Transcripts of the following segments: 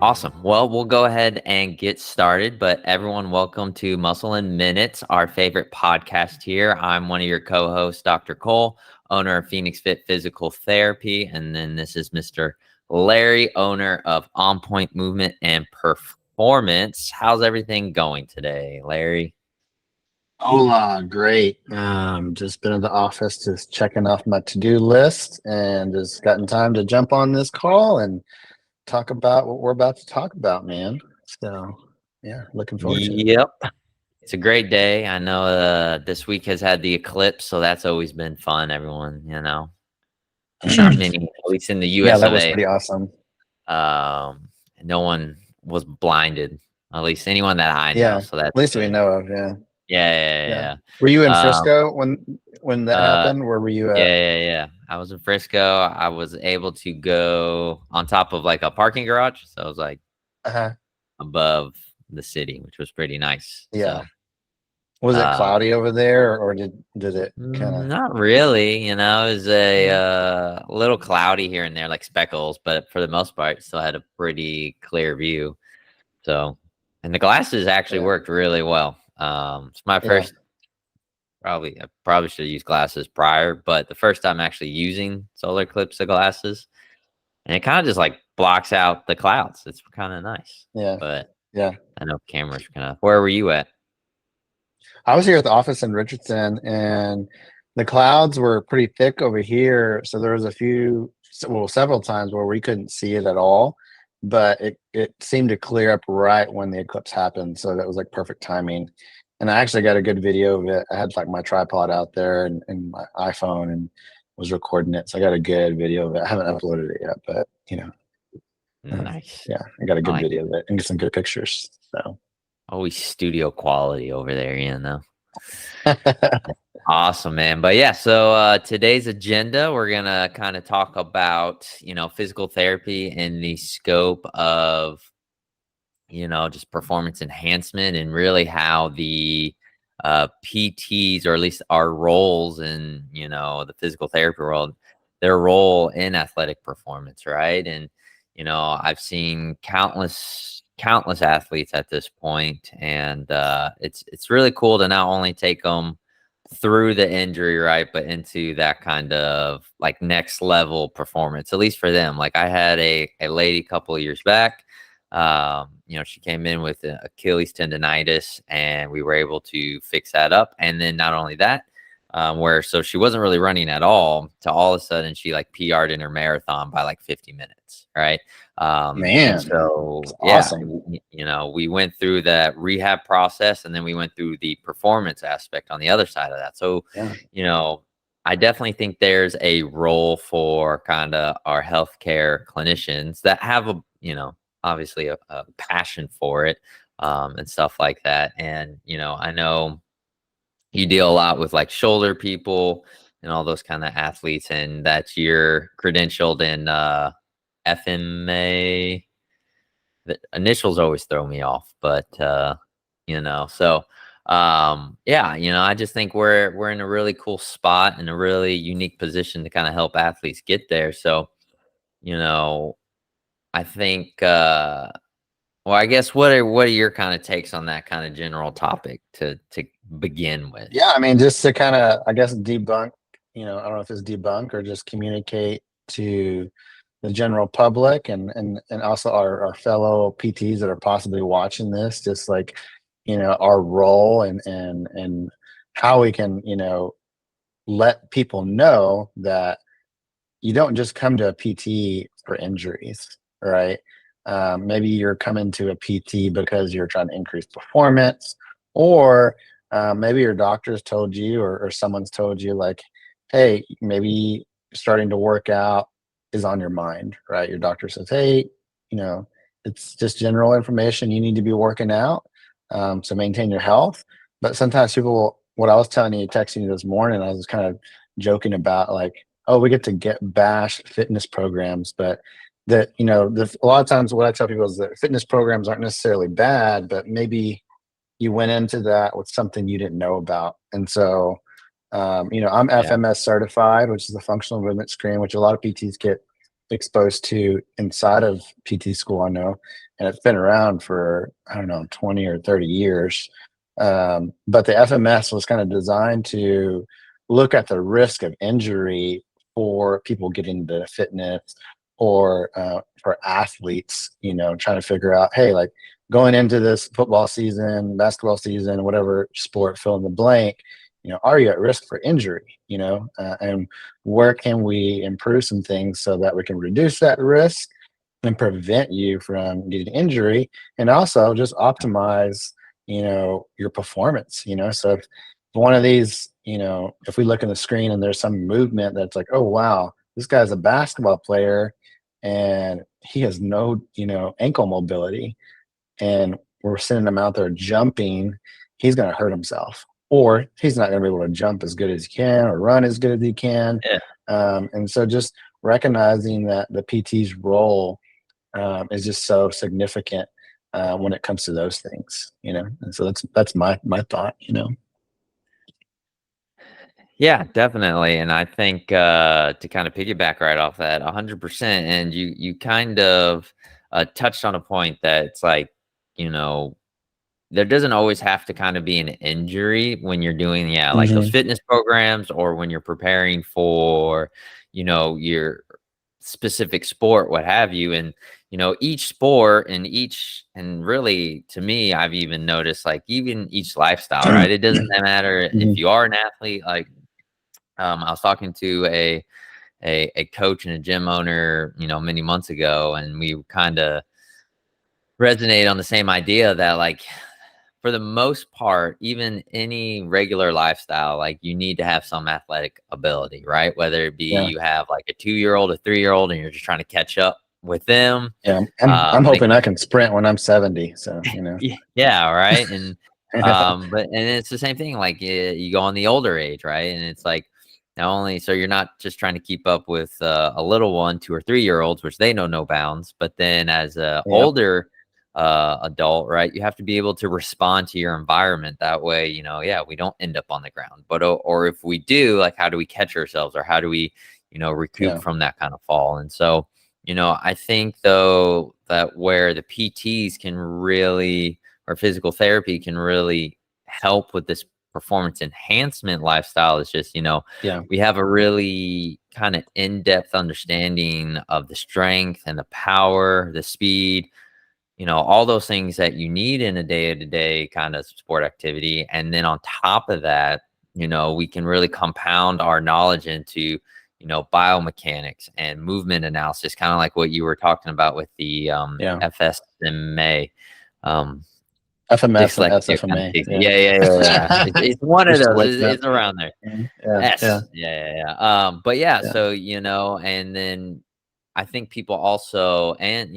Awesome. Well, we'll go ahead and get started. But everyone, welcome to Muscle in Minutes, our favorite podcast here. I'm one of your co-hosts, Dr. Cole, owner of Phoenix Fit Physical Therapy. And then this is Mr. Larry, owner of On Point Movement and Performance. How's everything going today, Larry? Hola, great. Just been in the office, just checking off my to-do list, and just gotten time to jump on this call and talk about what we're about to talk about, man. So, yeah, looking forward to it. Yep. It's a great day. I know this week has had the eclipse, so that's always been fun, everyone, Not many, at least in the Yeah, US that of was A. pretty awesome. No one was blinded, at least anyone that I know. Yeah, So at that's least we good. know of. Yeah, yeah. Yeah. Were you in Um, Frisco when that uh, happened? Where were you at? yeah. I was in Frisco. I was able to go on top of like a parking garage. So I was like Uh-huh. above the city, which was pretty nice. Yeah. So, Was it uh, cloudy over there, or did it kind of? not really, it was a little cloudy here and there, like speckles, but for the most part, still had a pretty clear view. So, and the glasses actually Yeah, worked really well. It's my yeah, first, I probably should have used glasses prior, but the first time actually using solar eclipse glasses, and it kind of just like blocks out the clouds. It's kind of nice, yeah, but yeah. I know cameras kind of. Where were you at? I was here at the office in Richardson, and the clouds were pretty thick over here. So there was several times where we couldn't see it at all, but it seemed to clear up right when the eclipse happened. So that was like perfect timing. And I actually got a good video of it. I had like my tripod out there and my iPhone and was recording it. So I got a good video of it. I haven't uploaded it yet, but Nice. yeah, I got a I good like video of it and get some good pictures. So always studio quality over there. Awesome, man. But yeah, so today's agenda, we're gonna kind of talk about, physical therapy in the scope of, just performance enhancement and really how the PTs, or at least our roles in, the physical therapy world, their role in athletic performance, right? And, I've seen countless athletes at this point, and it's really cool to not only take them through the injury, right, but into that kind of like next level performance, at least for them. Like I had a lady a couple of years back. She came in with Achilles tendonitis, and we were able to fix that up. And then not only that, so she wasn't really running at all of a sudden she like PR'd in her marathon by like 50 minutes, right? And man, so it's yeah, awesome. we went through that rehab process, and then we went through the performance aspect on the other side of that. So, Yeah. you know, I definitely think there's a role for kind of our healthcare clinicians that have obviously a passion for it, and stuff like that. And, I know you deal a lot with like shoulder people and all those kind of athletes, and that you're credentialed in FMA. The initials always throw me off, but so yeah, I just think we're in a really cool spot and a really unique position to kind of help athletes get there. So, you know, I think well, I guess what are your kind of takes on that kind of general topic to begin with? Yeah, I mean, just to kind of, I guess, debunk, I don't know if it's debunk or just communicate to the general public and also our fellow PTs that are possibly watching this, just like, our role and how we can, let people know that you don't just come to a PT for injuries, right? Maybe you're coming to a PT because you're trying to increase performance, or maybe your doctor's told you, or someone's told you, like, hey, maybe starting to work out is on your mind, right? Your doctor says, hey, you know, it's just general information. You need to be working out to maintain your health. But sometimes what I was telling you, texting you this morning, I was kind of joking about, like, oh, we get to get bash fitness programs, but a lot of times what I tell people is that fitness programs aren't necessarily bad, but maybe you went into that with something you didn't know about. And so, I'm Yeah. FMS certified, which is the functional movement screen, which a lot of PTs get exposed to inside of PT school, I know, and it's been around for, I don't know, 20 or 30 years. But the FMS was kind of designed to look at the risk of injury for people getting into fitness, or for athletes, trying to figure out, hey, like, going into this football season, basketball season, whatever sport, fill in the blank, are you at risk for injury? And where can we improve some things so that we can reduce that risk and prevent you from getting injury, and also just optimize, your performance. So if one of these, if we look in the screen and there's some movement that's like, oh wow, this guy's a basketball player and he has no, ankle mobility, and we're sending him out there jumping, he's going to hurt himself, or he's not going to be able to jump as good as he can or run as good as he can. Yeah. And so just recognizing that the PT's role is just so significant when it comes to those things, And so that's my thought. Yeah, definitely. And I think to kind of piggyback right off that 100%, and you kind of touched on a point that it's like, you know, there doesn't always have to kind of be an injury when you're doing, yeah, like those Hmm. fitness programs, or when you're preparing for, your specific sport, what have you. And, each sport and and really to me, I've even noticed, like, even each lifestyle, right? It doesn't matter if Hmm. you are an athlete, like, I was talking to a coach and a gym owner, many months ago, and we kind of resonate on the same idea that, like, for the most part, even any regular lifestyle, like, you need to have some athletic ability, right? Whether it be Yeah, you have like a 2-year-old, a 3-year-old, and you're just trying to catch up with them. yeah. I'm Make hoping I can sprint when I'm 70. So Yeah, right. And but and it's the same thing. Like, you go on the older age, right? And it's like, not only so you're not just trying to keep up with a little one, 2 or 3-year-olds, which they know no bounds, but then as a Yep. older adult, right, you have to be able to respond to your environment. That way, yeah, we don't end up on the ground. But or if we do, like, how do we catch ourselves, or how do we, recoup Yeah. from that kind of fall? And so, I think though that where the PTs can really, or physical therapy can really help with this performance enhancement lifestyle is just, Yeah. we have a really kind of in-depth understanding of the strength and the power, the speed, all those things that you need in a day-to-day kind of sport activity. And then on top of that, we can really compound our knowledge into, biomechanics and movement analysis, kind of like what you were talking about with the Yeah. FSMA. Um, FMS and Dyslexia kind of SFMA. takes it. Yeah. Yeah, yeah, yeah, yeah. It's one You're of still those. waking up. It's around there. Mhm. Yeah. Yeah. S. Yeah, yeah, yeah. But yeah, Yeah. so, and then I think people also, and,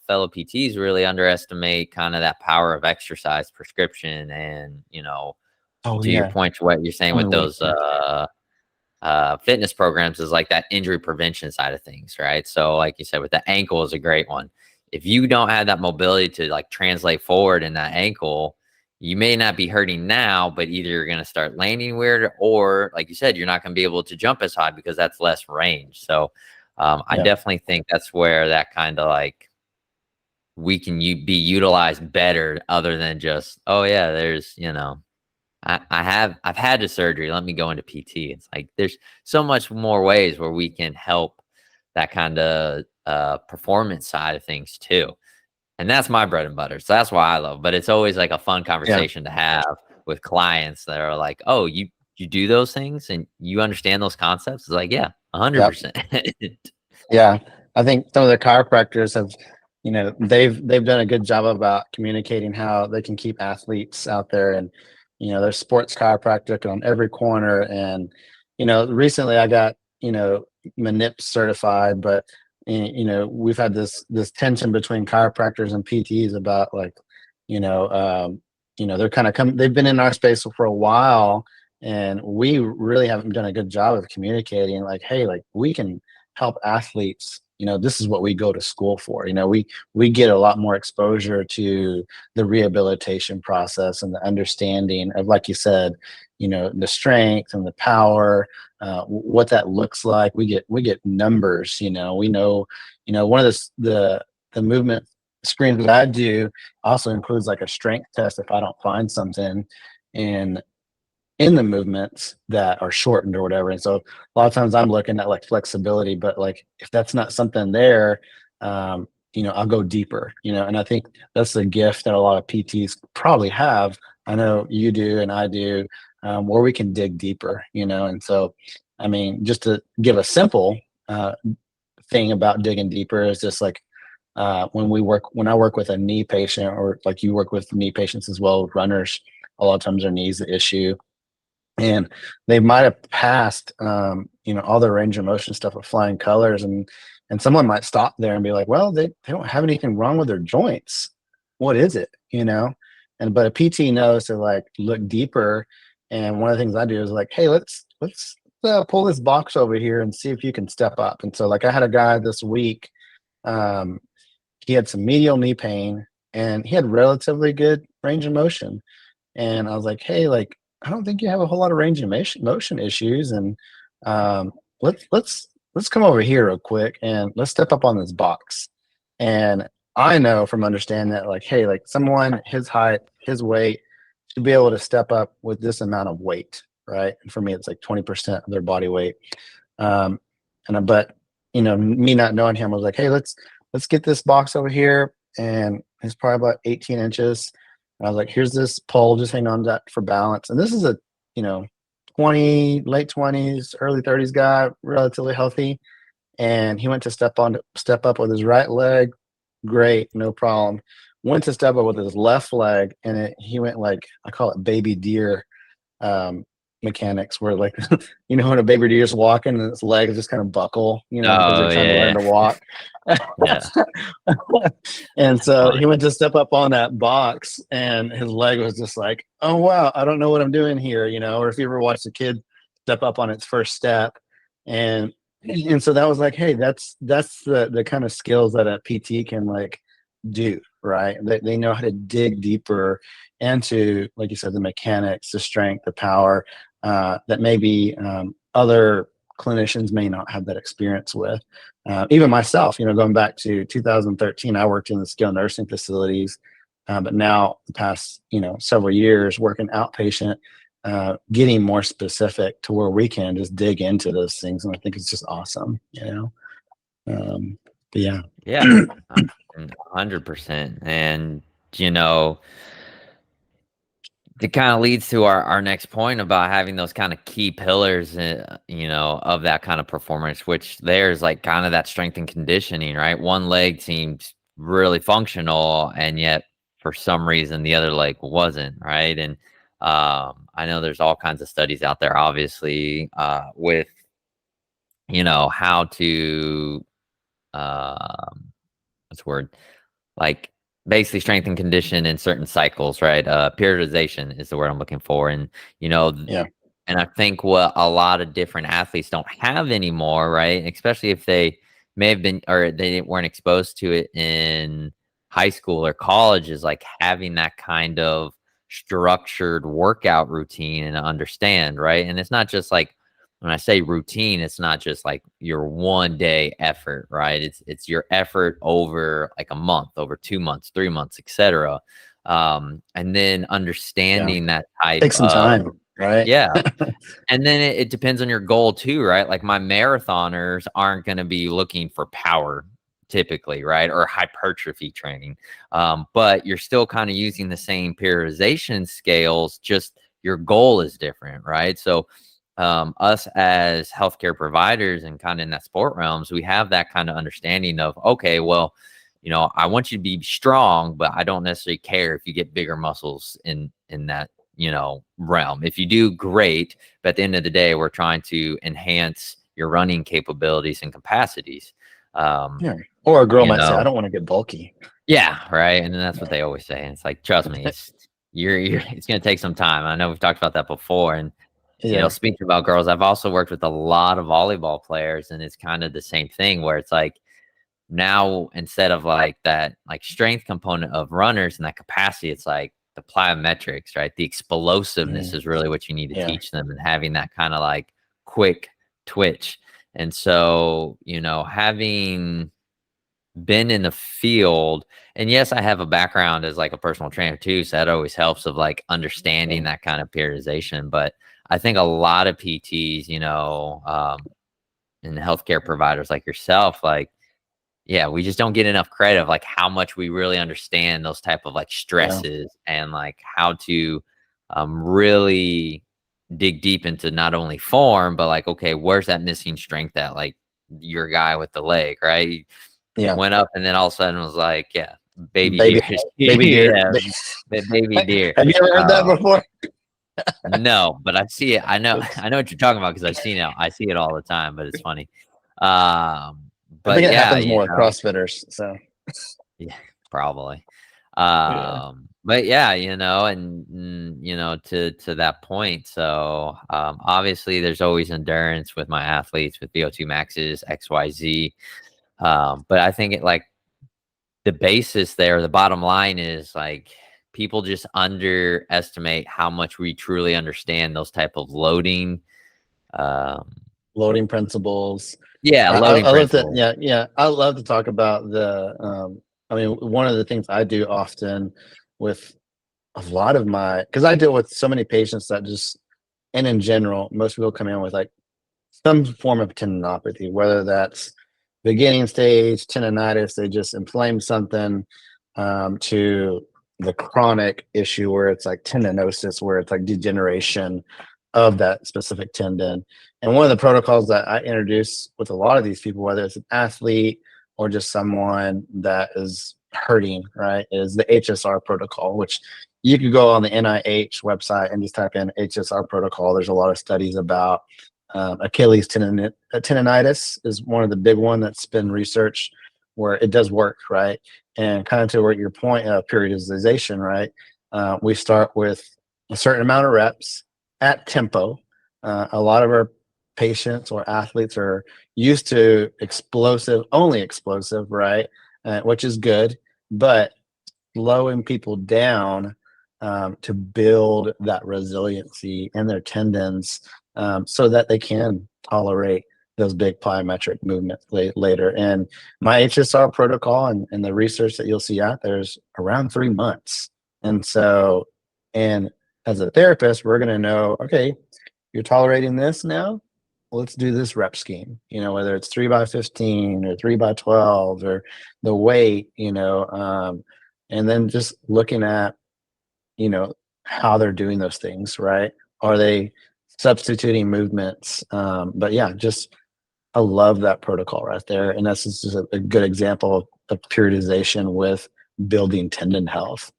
fellow PTs really underestimate kind of that power of exercise prescription, and, Oh to your yeah. point, to what you're saying with Totally. those Yeah. fitness programs, is like that injury prevention side of things, right? So, like you said, with the ankle is a great one. If you don't have that mobility to, like, translate forward in that ankle, you may not be hurting now, but either you're going to start landing weird, or, like you said, you're not going to be able to jump as high because that's less range. So, I Yeah. definitely think that's where that kind of, like, we can be utilized better, other than just, oh yeah, there's, I've had the surgery, let me go into PT. It's like there's so much more ways where we can help that kind of performance side of things too. And that's my bread and butter. So that's why I love. But it's always like a fun Yeah. conversation to have with clients that are like, "Oh, you do those things and you understand those concepts?" It's like, yeah, Yep. 100%. Yeah, I think some of the chiropractors have, they've done a good job about communicating how they can keep athletes out there, and there's sports chiropractic on every corner. And recently I got Manip certified, but we've had this tension between chiropractors and PTs about, like, you know they're kind of they've been in our space for a while, and we really haven't done a good job of communicating, like, hey, like, we can help athletes, this is what we go to school for. We get a lot more exposure to the rehabilitation process and the understanding of, like you said, the strength and the power, what that looks like. We get numbers. We know, one of the movement screens that I do also includes like a strength test if I don't find something in the movements that are shortened or whatever. And so a lot of times I'm looking at like flexibility, but like if that's not something there, I'll go deeper, and I think that's the gift that a lot of PTs probably have. I know you do and I do, where we can dig deeper, and so, I mean, just to give a simple thing about digging deeper is just like, when I work with a knee patient, or like you work with knee patients as well, with runners, a lot of times their knees the issue, and they might have passed, all their range of motion stuff with flying colors, and someone might stop there and be like, well, they don't have anything wrong with their joints. What is it? And but a PT knows to like look deeper. And one of the things I do is like, hey, let's pull this box over here and see if you can step up. And so, like, I had a guy this week. um, he had some medial knee pain and he had relatively good range of motion. And I was like, hey, like, I don't think you have a whole lot of range of motion issues. And um, let's come over here real quick and let's step up on this box. And I know from understanding that, like, hey, like, someone his height, his weight should be able to step up with this amount of weight, right? And for me, it's like 20% of their body weight. Um, but me not knowing him, I was like, hey, let's get this box over here, and it's probably about 18 inches. And I was like, here's this pole, just hang on to that for balance. And this is a, you know, late 20s, early 30s guy, relatively healthy. And he went to step up with his right leg. Great, no problem. Went to step up with his left leg, and he went like, I call it baby deer, um, mechanics, where, like, when a baby deer is walking and its legs just kind of buckle, because they're Oh trying to learn yeah, to walk. yeah. And That's so funny. he went to step up on that box, and his leg was just like, oh wow, I don't know what I'm doing here, or if you ever watched a kid step up on its first step. And so that was like, hey, that's the kind of skills that a PT can, like, do, right? They know how to dig deeper into, like you said, the mechanics, the strength, the power, that maybe, other clinicians may not have that experience with. Even myself, going back to 2013, I worked in the skilled nursing facilities, but now the past, several years working outpatient, getting more specific to where we can just dig into those things. And I think it's just awesome. But yeah. Yeah, 100%. And you know, it kind of leads to our next point about having those kind of key pillars, of that kind of performance, which there's like kind of that strength and conditioning, right? One leg seems really functional, and yet for some reason the other leg wasn't, right? And I know there's all kinds of studies out there, obviously, with how to what's the word, like, basically strength and condition in certain cycles, right? Periodization is the word I'm looking for. And, Yeah. and I think what a lot of different athletes don't have anymore, right? Especially if they may have been, or weren't exposed to it in high school or college, is like having that kind of structured workout routine and understand, right? And it's not just like, when I say routine, it's not just like your 1 day effort, right? It's your effort over like a month, over 2 months, 3 months, etc. And then Yeah. understanding that type Take some of, time, right? yeah. And then it depends on your goal too, right? Like, my marathoners aren't going to be looking for power typically, right? Or hypertrophy training. But you're still kind of using the same periodization scales, just your goal is different, right? So us as healthcare providers and kind of in that sport realms, we have that kind of understanding of, okay, well, I want you to be strong, but I don't necessarily care if you get bigger muscles in that, realm. If you do, great. But at the end of the day, we're trying to enhance your running capabilities and capacities. Um, Yeah. Or a girl you might say, I know, don't want to get bulky. yeah, right. And then that's what they always say. And it's like, trust me, you're it's gonna take some time. I know we've talked about that before. And Yeah. speaking about girls, I've also worked with a lot of volleyball players, and it's kind of the same thing where it's like, now instead of like that like strength component of runners and that capacity, it's like the plyometrics, right? The explosiveness Mm, is really what you need to yeah. teach them, and having that kind of like quick twitch. And so, having been in the field, and yes, I have a background as like a personal trainer too, so that always helps of like understanding Yeah. that kind of periodization. But I think a lot of PTs, and healthcare providers like yourself, like, yeah, we just don't get enough credit of like how much we really understand those type of like Yeah. stresses, and like how to really dig deep into not only form, but like, okay, where's that missing strength at? Like your guy with the leg, right? Yeah. Went up and then all of a sudden was like, yeah, baby Baby, deer. baby deer. Yeah, baby deer. Have you ever heard that Uh, before? no, but I see it. I know, I know what you're talking about because I've seen it. I see it all the time, but it's funny. I But think it yeah, happens more with CrossFitters. So yeah, probably. yeah. But yeah, and to that point. So obviously there's always endurance with my athletes with VO2 maxes, XYZ. But I think it like the basis there, the bottom line is like people just underestimate how much we truly understand those type of loading. Um, Loading principles. yeah, loading I love to, principles. yeah, yeah. I love to talk about I mean, one of the things I do often with a lot of because I deal with so many patients that just, and in general, most people come in with like some form of tendinopathy, whether that's beginning stage tendonitis, they just inflame something, to the chronic issue where it's like tendinosis, where it's like degeneration of that specific tendon. And one of the protocols that I introduce with a lot of these people, whether it's an athlete or just someone that is hurting, right, is the HSR protocol, which you could go on the NIH website and just type in HSR protocol. There's a lot of studies about Achilles tendonitis is one of the big one that's been researched where it does work, right? And kind of to your point of periodization, right? We start with a certain amount of reps at tempo. A lot of our patients or athletes are used to only explosive, right? Which is good, but slowing people down to build that resiliency in their tendons, so that they can tolerate those big plyometric movements later. And my HSR protocol and the research that you'll see out there is around 3 months. And so, and as a therapist, we're going to know, okay, you're tolerating this now. Let's do this rep scheme, whether it's 3 by 15 or 3 by 12 or the weight, and then just looking at, you know, how they're doing those things, right? Are they substituting movements? But yeah, just I love that protocol right there. And that's just a good example of periodization with building tendon health,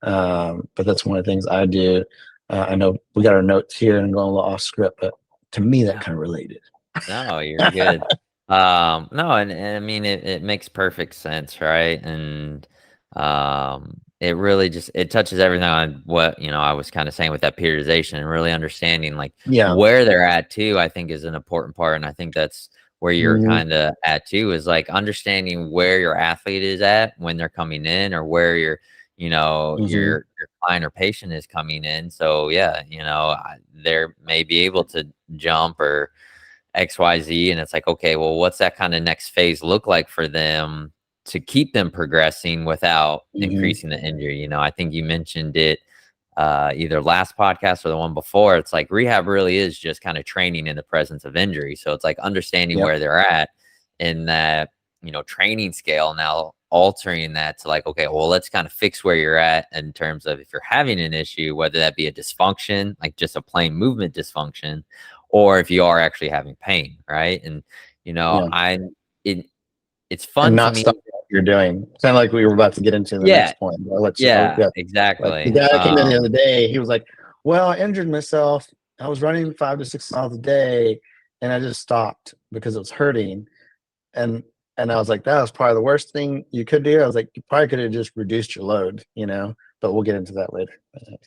But that's one of the things I do. I know we got our notes here and going a little off script, but to me, that kind of related. No, you're good. No, and I mean it makes perfect sense, right? And it really just it touches everything on what, I was kind of saying with that periodization, and really understanding like Yeah. where they're at too, I think is an important part. And I think that's where you're Mhm. kind of at too, is like understanding where your athlete is at when they're coming in, or where Mhm. your client or patient is coming in. So yeah, they may be able to jump or XYZ. And it's like, okay, well, what's that kind of next phase look like for them to keep them progressing without Mhm. increasing the injury? I think you mentioned it either last podcast or the one before. It's like rehab really is just kind of training in the presence of injury. So it's like understanding Yep. where they're at in that, training scale, now altering that to like, okay, well, let's kind of fix where you're at in terms of if you're having an issue, whether that be a dysfunction, like just a plain movement dysfunction, or if you are actually having pain, right? And Yeah. it it's And fun to not me. stop what you're doing. Kind of like we were about to get into the Yeah, next point. I'll let you. Oh, yeah, yeah. Like the exactly. guy that came in the other day, he was like, "Well, I injured myself. I was running 5 to 6 miles a day, and I just stopped because it was hurting." And I was like, "That was probably the worst thing you could do." I was like, "You probably could have just reduced your load. But we'll get into that later. Sorry.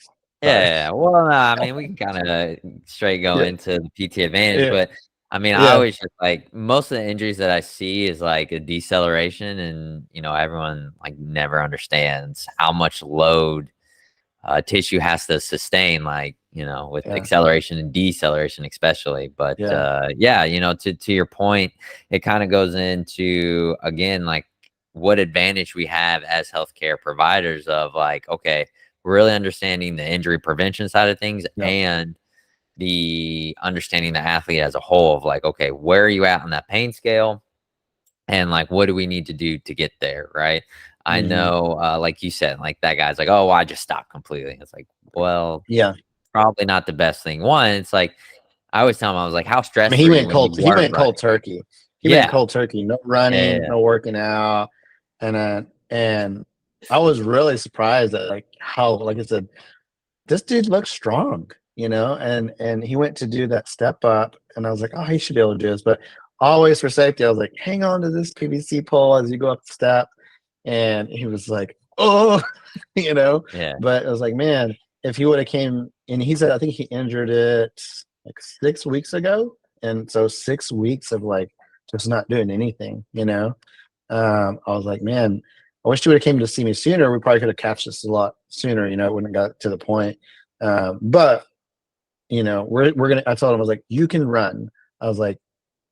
Yeah, well, no, I mean, we can kind of straight go Yeah. into the PT advantage, Yeah. but I mean, I Yeah, always just like most of the injuries that I see is like a deceleration, and everyone like never understands how much load tissue has to sustain, like with yeah, acceleration and deceleration, especially. But yeah, yeah, to your point, it kind of goes into again like what advantage we have as healthcare providers of like, okay, really understanding the injury prevention side of things yeah. and the understanding the athlete as a whole of like, okay, where are you at on that pain scale? And like, what do we need to do to get there? Right. I Hmm. know, like you said, like that guy's like, oh, well, I just stopped completely. It's like, well, Yeah. probably not the best thing. One, it's like, I always tell him, I was like, how I mean, stressed were you when you he weren't went running? cold turkey. He went Yeah. cold turkey. No Yeah. running, Yeah. no working out, and I was really surprised at like how, like I said, this dude looks strong, and he went to do that step up, and I was like, oh, he should be able to do this, but always for safety, I was like, hang on to this PVC pole as you go up the step, and he was like, oh, you know, Yeah. but I was like, man, if he would have came, and he said, I think he injured it like 6 weeks ago, and so 6 weeks of like just not doing anything, I was like, man, I wish you would have came to see me sooner. We probably could have catched this a lot sooner. It wouldn't have got to the point. But we're gonna. I told him, I was like, you can run. I was like,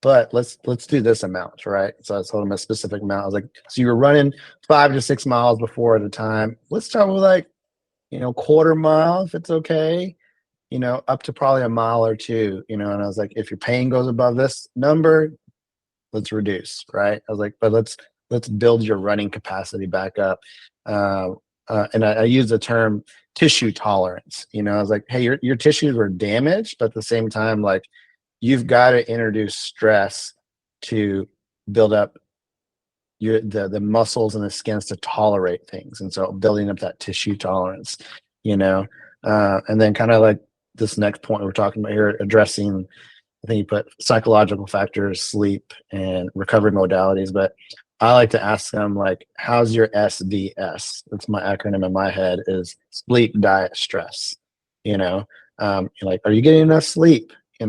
but let's do this amount, right? So I told him a specific amount. I was like, so you were running 5 to 6 miles before at a time. Let's start with like quarter mile if it's okay. Up to probably a mile or two. And I was like, if your pain goes above this number, let's reduce, right? I was like, but let's build your running capacity back up. uh, and I use the term tissue tolerance. I was like, hey, your tissues were damaged, but at the same time, like, you've got to introduce stress to build up the muscles and the skins to tolerate things, and so building up that tissue tolerance, and then kind of like this next point we're talking about here, addressing, I think you put psychological factors, sleep, and recovery modalities. But I like to ask them, like, how's your SDS? That's my acronym in my head, is sleep, diet, stress. Like, are you getting enough sleep? He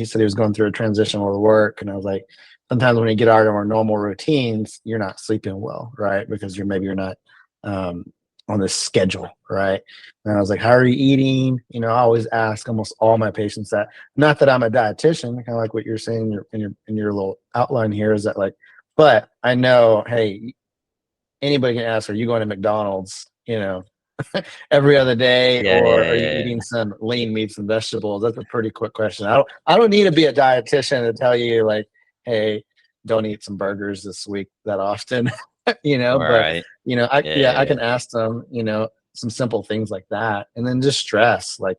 said he was going through a transition with work, and I was like, sometimes when you get out of our normal routines, you're not sleeping well, right? Because you're not um, on this schedule, right? And I was like, how are you eating? I always ask almost all my patients that. Not that I'm a dietitian, kind of like what you're saying in your little outline here, is that like, but I know, hey, anybody can ask, are you going to McDonald's, every other day, Yeah. or are you Yeah. eating some lean meats and vegetables? That's a pretty quick question. I don't need to be a dietitian to tell you, like, hey, don't eat some burgers this week that often. But Right. I Yeah. yeah, I Yeah. can ask them, some simple things like that. And then just stress, like,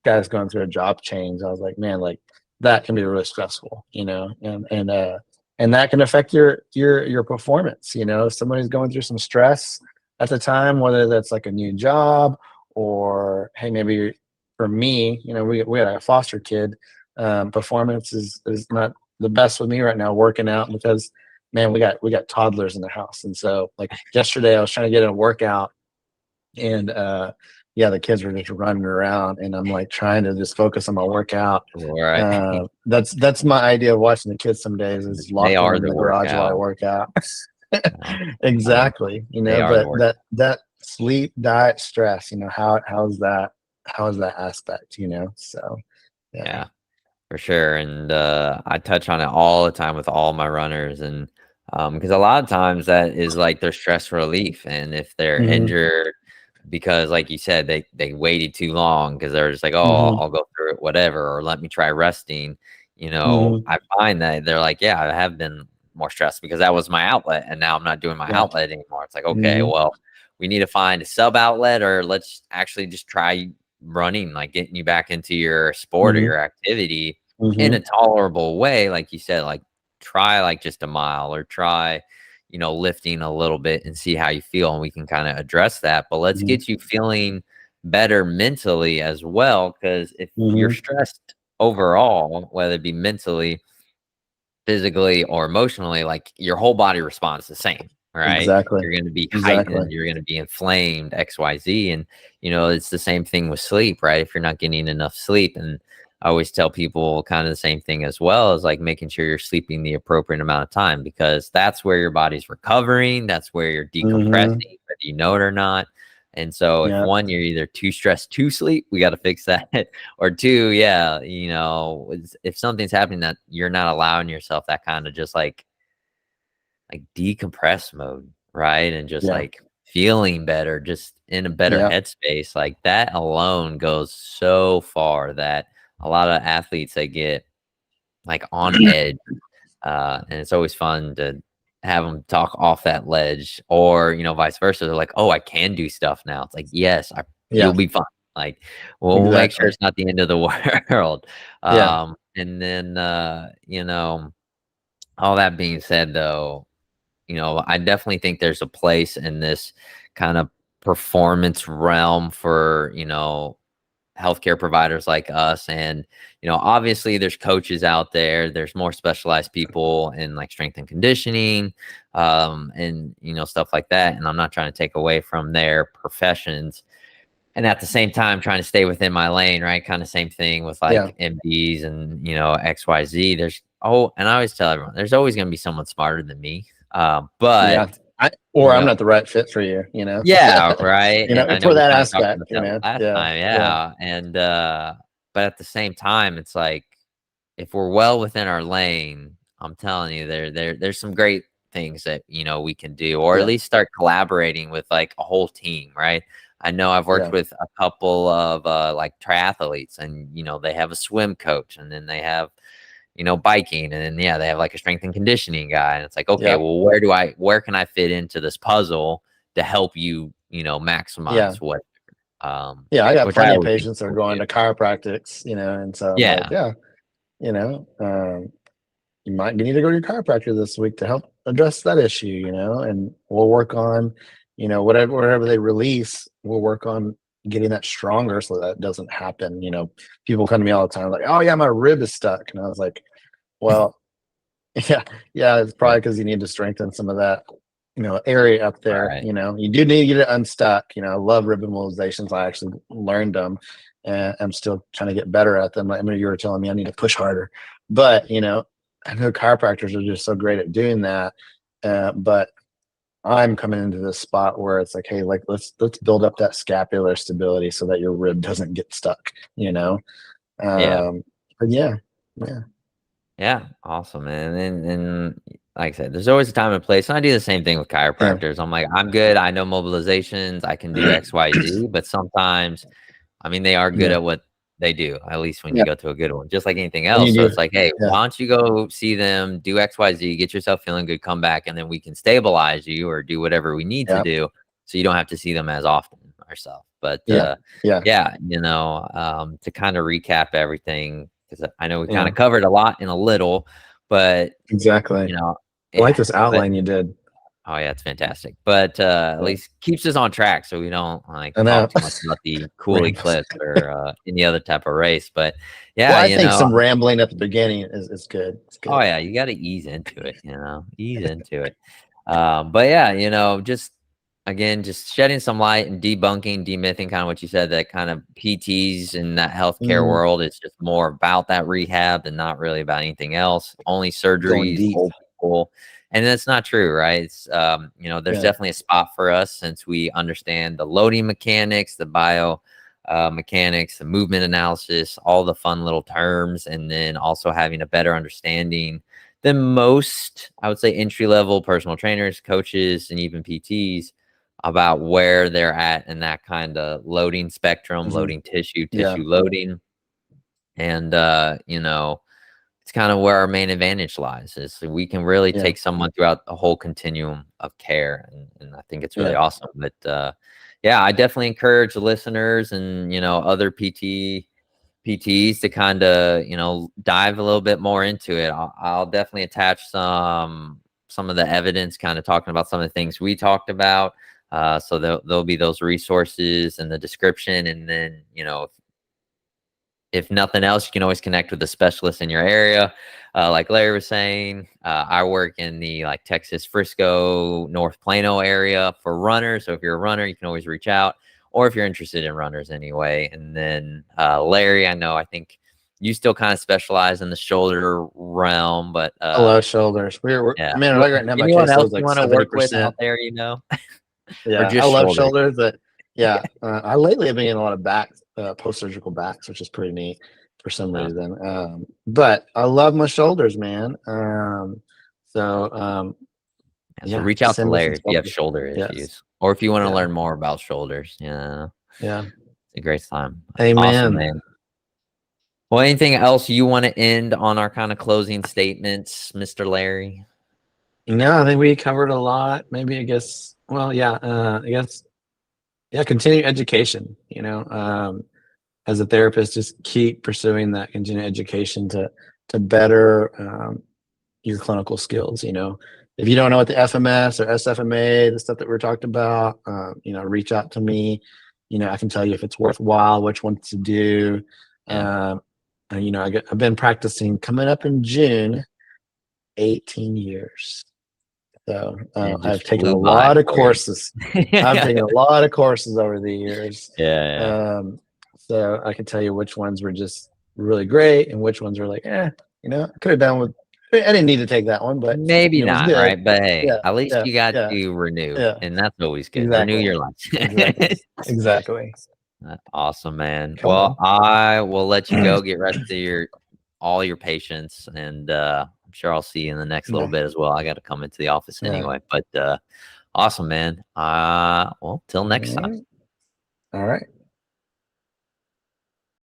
guys going through a job change. I was like, man, like, that can be really stressful, and that can affect your performance. If somebody's going through some stress at the time, whether that's like a new job, or hey, maybe for me, we had a foster kid. Performance is not the best with me right now, working out, because man, we got toddlers in the house, and so like yesterday I was trying to get in a workout, and yeah, the kids were just running around, and I'm like trying to just focus on my workout. Right. That's my idea of watching the kids some days, is They lock them are in the the garage while I workout. work out. Uh, um, Exactly. they are the But workout. that sleep, diet, stress, how's that aspect, so yeah. Yeah. For sure, and, I touch on it all the time with all my runners, and, because a lot of times that is, like, their stress relief, and if they're Hmm. injured because, like you said, they waited too long because 'cause they're just like, "Oh, Hmm. I'll go through it, whatever, or let me try resting," Hmm. I find that they're like, "Yeah, I have been more stressed because that was my outlet, and now I'm not doing my Yeah. outlet anymore." It's like, "Okay, Hmm. well, we need to find a sub outlet, or let's actually just try running, like, getting you back into your sport or Hmm. your activity in Hmm. a tolerable way," like you said, like, try, like, just a mile or try, lifting a little bit and see how you feel, and we can kinda address that, but let's Hmm. get you feeling better mentally as well. Because if you're Hmm. stressed overall, whether it be mentally, physically, or emotionally, like, your whole body responds the same, right? Exactly. You're gonna be Exactly. heightened, you're gonna be inflamed, XYZ, and, it's the same thing with sleep, right? If you're not getting enough sleep, and, I always tell people kind of the same thing as well, as like making sure you're sleeping the appropriate amount of time, because that's where your body's recovering. That's where you're Mm-hmm. decompressing, whether you know it or not. And so if Yeah. one, you're either too stressed to sleep, we got to fix that. Or two, yeah, if something's happening that you're not allowing yourself that kind of just like decompress mode, right? And just Yeah. like feeling better, just in a better Yeah. headspace, like that alone goes so far that a lot of athletes, they get like on edge. And it's always fun to have them talk off that ledge, or, vice versa. They're like, oh, I can do stuff now. It's like, yes, you'll Yeah. be fine. Like, we'll make sure Exactly. it's not the end of the world. Yeah. And then, all that being said, though, I definitely think there's a place in this kind of performance realm for, healthcare providers like us. And, obviously there's coaches out there, there's more specialized people in like strength and conditioning, and, stuff like that. And I'm not trying to take away from their professions. And at the same time, trying to stay within my lane, right? Kind of same thing with Yeah. like MDs and, XYZ. And I always tell everyone, there's always going to be someone smarter than me. But, Yeah. Or you I'm know, not the right fit for you, you know? yeah, right. You And know, I know for we that kind of talked about aspect, you that know? last Yeah. time. Yeah. Yeah. And, but at the same time, it's like, if we're well within our lane, I'm telling you, there's some great things that, we can do, or at Yeah. least start collaborating with like a whole team, right? I know I've worked Yeah. with a couple of like triathletes, and they have a swim coach, and then they have, biking, and then yeah, they have like a strength and conditioning guy, and it's like, okay, Yeah. well, where can I fit into this puzzle to help you, Yeah. maximize what, Yeah. I got which I plenty of always think is patients that are cool going too. to chiropractics, you know, and so I'm like, Yeah, yeah, you know, you might need to go to your chiropractor this week to help address that issue, you know, and we'll work on, you know, whatever they release, we'll work on getting that stronger so that doesn't happen. You know, people come to me all the time like, oh yeah, my rib is stuck. And I was like, well, yeah, yeah, it's yeah, probably because you need to strengthen some of that, you know, area up there. right, You know, you do need to get it unstuck. You know, I love rib mobilizations. I actually learned them, and I'm still trying to get better at them. I mean, you were telling me I need to push harder, but you know, I know chiropractors are just so great at doing that. But I'm coming into this spot where it's like, hey, like let's build up that scapular stability so that your rib doesn't get stuck. You know, yeah. but yeah, yeah, Yeah, awesome, man. And like I said, there's always a time and place. And I do the same thing with yeah, chiropractors. I'm like, I'm good. I know mobilizations. I can do X, Y, Z. But sometimes, I mean, they are good yeah, at what they do, at least when you yeah. go to a good one, just like anything And you else. So do, it's like, hey, yeah, why don't you go see them, do X, Y, Z, get yourself feeling good, come back, and then we can stabilize you or do whatever we need to yeah. do, so you don't have to see them as often ourselves. But Yeah, yeah, yeah, to kind of recap everything, because I know we kind yeah, of covered a lot in a little, but exactly. you know, I like yeah, this but outline you did. oh yeah, it's fantastic. But at Yeah, least keeps us on track, so we don't like I know. talk too much about the cool Rambles. eclipse or any other type of race. But Well, yeah, I think some rambling at the beginning is good. It's oh good. yeah, you got to ease into it, ease into it. But yeah, just again, just shedding some light and debunking, demything, kind of what you said, that kind of PTs in that healthcare Mhm. world, it's just more about that rehab and not really about anything else. Only Going surgeries, deep. old people. And that's not true, right? It's, there's Yeah. definitely a spot for us, since we understand the loading mechanics, the bio mechanics, the movement analysis, all the fun little terms, and then also having a better understanding than most, I would say, entry level personal trainers, coaches, and even PTs, about where they're at in that kind of loading spectrum, Mhm. loading tissue, Yeah. tissue loading. And, it's kind of where our main advantage lies, is that we can really Yeah. take someone throughout the whole continuum of care. And I think it's really Yeah. awesome. But yeah, I definitely encourage the listeners and, other PTs to kind of, dive a little bit more into it. I'll definitely attach some of the evidence, kind of talking about some of the things we talked about. So there'll be those resources in the description. And then, if nothing else, you can always connect with a specialist in your area. Like Larry was saying, I work in the like Texas Frisco, North Plano area for runners. So if you're a runner, you can always reach out, or if you're interested in runners anyway. And then Larry, I know, I think you still kind of specialize in the shoulder realm, but I love shoulders. We're yeah. man, like right now my Anyone caseload else is you like want to work with out 70%. there, or Yeah, I just love shoulders? shoulders, but yeah, I lately have been getting a lot of back, post-surgical backs, which is pretty neat for some Uh, reason. But I love my shoulders, man. So so yeah, reach just out to send me some Larry if you stuff. have shoulder Yes, issues, or if you want to yeah, learn more about shoulders. Yeah, yeah. it's a great time. Awesome, Amen. man. Well, anything else you want to end on our kind of closing statements, Mr. Larry? No, I think we covered a lot. Maybe I guess. Well, yeah. I guess. Yeah, continue education. As a therapist, just keep pursuing that continuing education to better your clinical skills. If you don't know what the FMS or SFMA, the stuff that we're talking about, reach out to me. I can tell you if it's worthwhile, which ones to do. Yeah, I've been practicing coming up in June, 18 years. So it I've just taken a flew by lot of for you. courses. I've Yeah, taken a lot of courses over the years. yeah. So I can tell you which ones were just really great and which ones were like, I could have done with. I didn't need to take that one, but Maybe it was not, good. right? But hey, Yeah, at least yeah, you got yeah, to renew, yeah. and that's always good. Renew Exactly, your life. exactly, exactly. Awesome, man. Come Well, on. I will let you go get rest of all your patients, and I'm sure I'll see you in the next little Yeah, bit as well. I got to come into the office yeah. anyway, but awesome, man. Well, till All next time. right. All right.